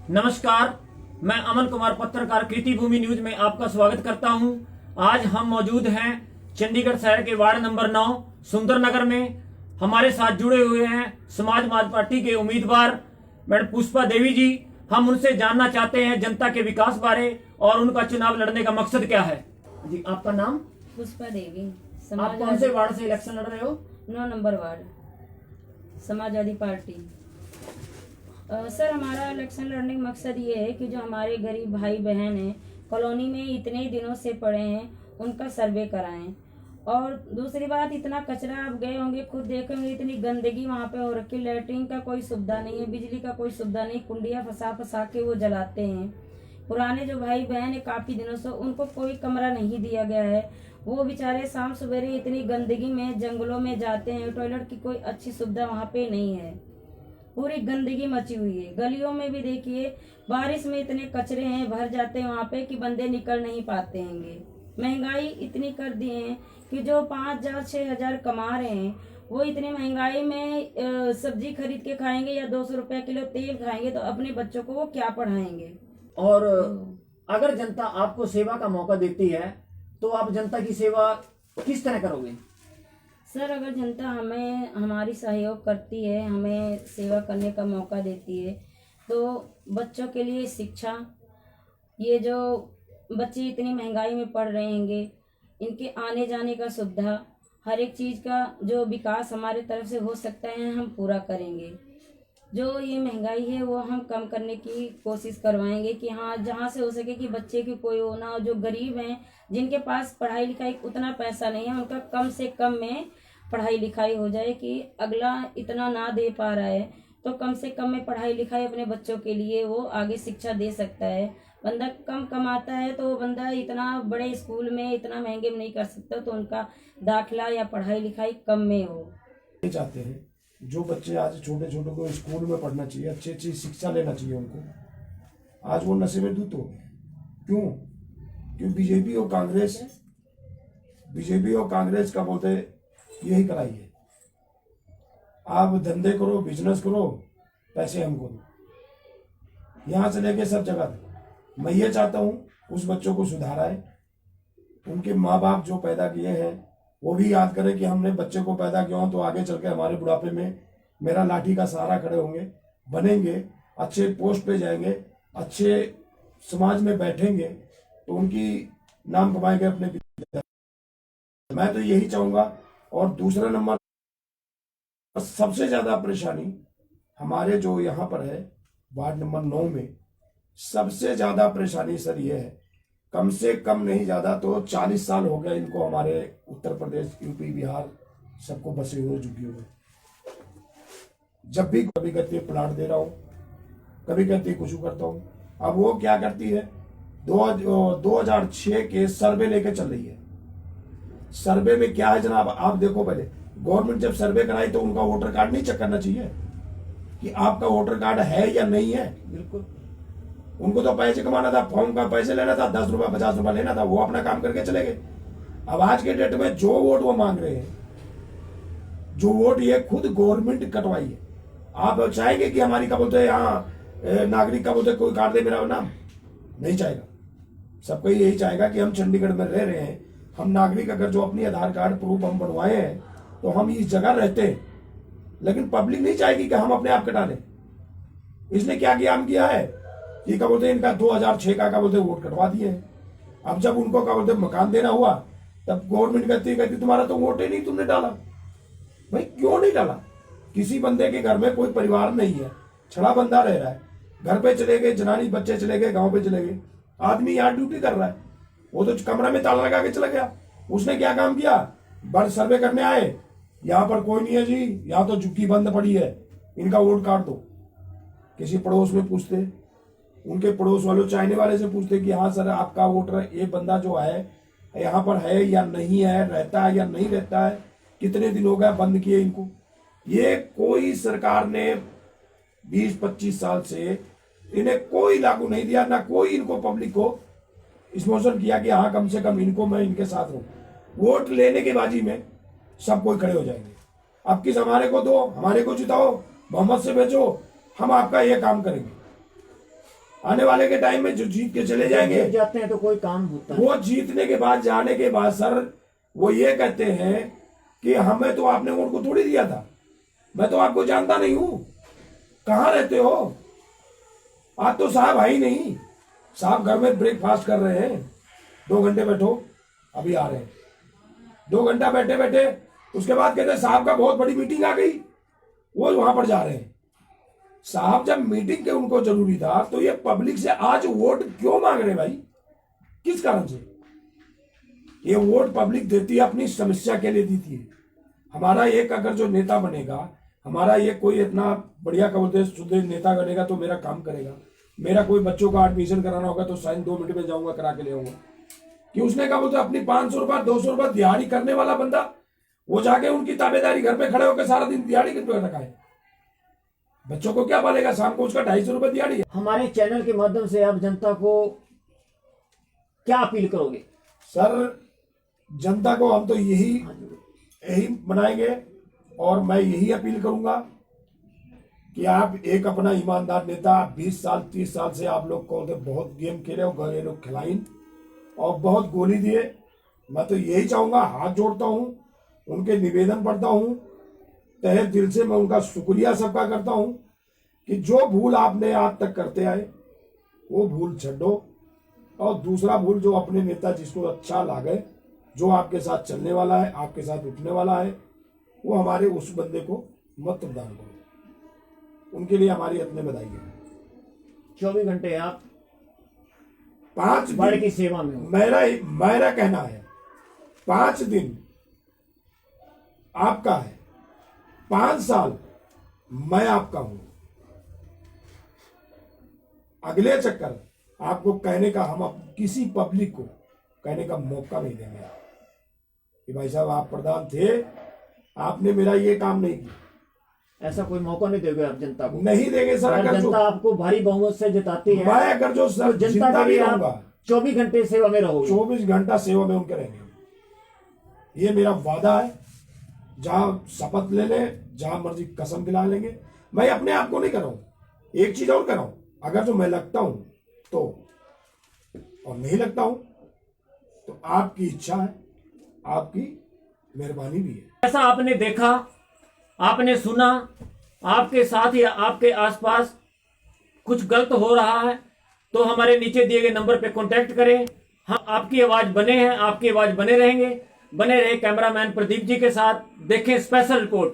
नमस्कार, मैं अमन कुमार पत्रकार कृति भूमि न्यूज में आपका स्वागत करता हूं। आज हम मौजूद हैं चंडीगढ़ शहर के वार्ड नंबर 9 सुंदर नगर में। हमारे साथ जुड़े हुए हैं समाजवादी पार्टी के उम्मीदवार मैडम पुष्पा देवी जी। हम उनसे जानना चाहते हैं जनता के विकास बारे और उनका चुनाव लड़ने का मकसद क्या है। जी, आपका नाम? पुष्पा देवी। आप कौन से वार्ड से इलेक्शन लड़ रहे हो? 9 number ward, Samajwadi party. Sir, हमारा इलेक्शन लड़ने का मकसद ये है कि जो हमारे गरीब भाई बहन हैं कॉलोनी में इतने दिनों से पड़े हैं, उनका सर्वे कराएं। और दूसरी बात, इतना कचरा आप गए होंगे, खुद देखे होंगे, इतनी गंदगी वहाँ पे हो रखी। लैट्रिन का कोई सुविधा नहीं है, बिजली का कोई सुविधा नहीं, कुंडियाँ फंसा फंसा के वो जलाते हैं। पुराने जो भाई बहन है काफ़ी दिनों से, उनको कोई कमरा नहीं दिया गया है। वो बेचारे शाम सवेरे इतनी गंदगी में जंगलों में जाते हैं। टॉयलेट की कोई अच्छी सुविधा वहाँ पे नहीं है, पूरी गंदगी मची हुई है। गलियों में भी देखिए, बारिश में इतने कचरे हैं, भर जाते हैं वहाँ पे कि बंदे निकल नहीं पाते हैंगे। महंगाई इतनी कर दी है कि जो 5,000 6,000 कमा रहे हैं, वो इतनी महंगाई में सब्जी खरीद के खाएंगे या 200 रुपया किलो तेल खाएंगे, तो अपने बच्चों को वो क्या पढ़ाएंगे। और अगर जनता आपको सेवा का मौका देती है तो आप जनता की सेवा किस तरह करोगे? सर, अगर जनता हमें हमारी सहयोग करती है, हमें सेवा करने का मौका देती है, तो बच्चों के लिए शिक्षा, ये जो बच्चे इतनी महंगाई में पढ़ रहे हैंगे, इनके आने जाने का सुविधा, हर एक चीज़ का जो विकास हमारे तरफ से हो सकता है हम पूरा करेंगे। जो ये महंगाई है वो हम कम करने की कोशिश करवाएंगे कि हाँ, जहाँ से हो सके कि बच्चे की कोई हो ना, जो गरीब हैं, जिनके पास पढ़ाई लिखाई उतना पैसा नहीं है, उनका कम से कम में पढ़ाई लिखाई हो जाए कि अगला इतना ना दे पा रहा है तो कम से कम में पढ़ाई लिखाई अपने बच्चों के लिए वो आगे शिक्षा दे सकता है। बंदा कम कमाता है तो वो बंदा इतना बड़े स्कूल में इतना महंगे में नहीं कर सकता, तो उनका दाखिला या पढ़ाई लिखाई कम में हो। चाहते हैं जो बच्चे आज छोटे छोटे को स्कूल में पढ़ना चाहिए, अच्छी अच्छी शिक्षा लेना चाहिए उनको, आज वो नशे में धुत हो गए। क्यों बीजेपी और कांग्रेस का बोलते यही कराई है, आप धंधे करो, बिजनेस करो, पैसे हमको दो। यहाँ से लेके सब जगह तक मैं ये चाहता हूँ उस बच्चों को सुधारा है, उनके माँ बाप जो पैदा किए हैं वो भी याद करें कि हमने बच्चे को पैदा किया हो तो आगे चल के हमारे बुढ़ापे में मेरा लाठी का सहारा खड़े होंगे, बनेंगे, अच्छे पोस्ट पे जाएंगे, अच्छे समाज में बैठेंगे, तो उनकी नाम कमाएंगे अपने पिता। मैं तो यही चाहूँगा। और दूसरा नंबर, सबसे ज़्यादा परेशानी हमारे जो यहाँ पर है वार्ड नंबर 9 में, सबसे ज़्यादा परेशानी सर ये है, कम से कम नहीं ज़्यादा तो 40 साल हो गए इनको हमारे उत्तर प्रदेश, यूपी, बिहार सबको बसे हुए झुके हुए। जब भी कभी कहती है प्लाट दे रहा हूँ, कभी कहती है कुछ करता हूँ। अब वो क्या करती है, 2006 के सर्वे लेके चल रही है। सर्वे में क्या है जनाब, आप देखो, पहले गवर्नमेंट जब सर्वे कराई तो उनका वोटर कार्ड नहीं चेक करना चाहिए कि आपका वोटर कार्ड है या नहीं है। बिल्कुल, उनको तो पैसे कमाना था, फॉर्म का पैसे लेना था, 10 रुपया 50 रुपया लेना था, वो अपना काम करके चले गए। अब आज के डेट में जो वोट वो मांग रहे हैं, जो वोट ये खुद गवर्नमेंट कटवाई है। आप चाहेंगे कि हमारी क्या बोलते हैं यहाँ नागरिक का बोलते कोई कार्ड दे मेरा नाम? नहीं चाहेगा। सबको यही चाहेगा कि हम चंडीगढ़ में रह रहे हैं, हम नागरिक अगर जो अपनी आधार कार्ड प्रूफ हम बनवाए हैं तो हम इस जगह रहते हैं। लेकिन पब्लिक नहीं चाहेगी कि हम अपने आप कटा लें। इसने क्या किया, हम किया है कि क्या बोलते इनका 2006 का क्या बोलते वोट कटवा दिए हैं। अब जब उनको क्या बोलते मकान देना हुआ तब गवर्नमेंट कहती तुम्हारा तो वोट ही नहीं तुमने डाला। भाई क्यों नहीं डाला? किसी बंदे के घर में कोई परिवार नहीं है, छड़ा बंदा रह रहा है, घर पे चले गए, जनानी बच्चे चले गए, गाँव पे चले गए, आदमी यहाँ ड्यूटी कर रहा है, वो तो कमरा में ताला लगा के चला गया। उसने क्या काम किया, बर्ड सर्वे करने आए, यहाँ पर कोई नहीं है जी, यहाँ तो झुग्गी बंद पड़ी है, इनका वोट काट दो। किसी पड़ोस में पूछते, उनके पड़ोस वालों चाइने वाले से पूछते कि हाँ सर आपका वोटर ये बंदा जो है यहाँ पर है या नहीं है, रहता है या नहीं रहता है, कितने दिन हो गया बंद किए इनको। ये कोई सरकार ने 20-25 साल से इन्हें कोई लागू नहीं दिया, ना कोई इनको पब्लिक को स्पॉन्सर किया कि हाँ कम से कम इनको मैं इनके साथ रहूं। वोट लेने की बाजी में सब कोई खड़े हो जाएंगे, अब किस हमारे को दो, हमारे को जिताओ, मोहम्मद से भेजो, हम आपका ये काम करेंगे। आने वाले के टाइम में जो जीत के चले जाएंगे, जीत जाते हैं तो कोई काम होता है। वो जीतने के बाद जाने के बाद सर वो ये कहते हैं कि हमें तो आपने वोट को थोड़ी दिया था, मैं तो आपको जानता नहीं हूं, कहाँ रहते हो आज तो साहब है ही नहीं, साहब घर में ब्रेकफास्ट कर रहे हैं, 2 घंटे बैठो, अभी आ रहे हैं, 2 घंटा बैठे बैठे उसके बाद कहते हैं साहब का बहुत बड़ी मीटिंग आ गई, वो वहां पर जा रहे हैं। साहब जब मीटिंग के उनको जरूरी था तो ये पब्लिक से आज वोट क्यों मांग रहे भाई, किस कारण से? ये वोट पब्लिक देती है अपनी समस्या के लिए देती है। हमारा एक अगर जो नेता बनेगा, हमारा ये कोई इतना बढ़िया क्या बोलते शुद्ध नेता बनेगा तो मेरा काम करेगा, मेरा कोई बच्चों का एडमिशन कराना होगा तो साइन 2 मिनट में जाऊंगा करा के ले आऊंगा। कि उसने क्या बोलते अपनी 500 रुपए 200 रुपए दिहाड़ी करने वाला बंदा वो जाके उनकी ताबेदारी घर पे खड़े होकर सारा दिन दिहाड़ी करके रखा है, बच्चों को क्या पालेगा, शाम को उसका 250 रुपए दिहाड़ी है। हमारे चैनल के माध्यम से आप जनता को क्या अपील करोगे? सर जनता को हम तो यही बनाएंगे और मैं यही अपील करूंगा कि आप एक अपना ईमानदार नेता, 20 साल 30 साल से आप लोग को बहुत गेम खेले हो, घरेलू खिलाइन और बहुत गोली दिए, मैं तो यही चाहूंगा, हाथ जोड़ता हूं, उनके निवेदन पढ़ता हूं, तहे दिल से मैं उनका शुक्रिया सबका करता हूं कि जो भूल आपने आज तक करते आए वो भूल छोड़ो और दूसरा भूल जो अपने नेता जिसको अच्छा लगे, जो आपके साथ चलने वाला है, आपके साथ उठने वाला है, वो हमारे उस बंदे को मत प्रदान करो। उनके लिए हमारी अपने बधाई है। 24 घंटे आप 5 बाढ़ दिन की सेवा में हो। मेरा कहना है 5 दिन आपका है, 5 साल मैं आपका हूं। अगले चक्कर आपको कहने का हम किसी पब्लिक को कहने का मौका नहीं देंगे कि भाई साहब आप प्रधान थे, आपने मेरा ये काम नहीं किया। ऐसा कोई मौका नहीं दोगे आप जनता को? नहीं देंगे सर। अगर अगर जनता आपको भारी बहुमत से जिताती है, मैं अगर जो सर जनता जिंदा के भी लिए रहूंगा, आप 24 घंटे सेवा में रहोगे। 24 घंटा सेवा में उनके रहेंगे, ये मेरा वादा है। जहां शपथ ले ले, जहां मर्जी कसम खिला लेंगे। मैं अपने आप को नहीं कर रहा हूं, एक चीज और कर रहा हूं, अगर जो मैं लगता हूं तो, और नहीं लगता हूं तो आपकी इच्छा है, आपकी मेहरबानी भी है। ऐसा आपने देखा, आपने सुना, आपके साथ या आपके आसपास कुछ गलत हो रहा है तो हमारे नीचे दिए गए नंबर पे कांटेक्ट करें। हम आपकी आवाज बने हैं, आपकी आवाज बने रहेंगे। बने रहे कैमरामैन प्रदीप जी के साथ। देखें स्पेशल रिपोर्ट।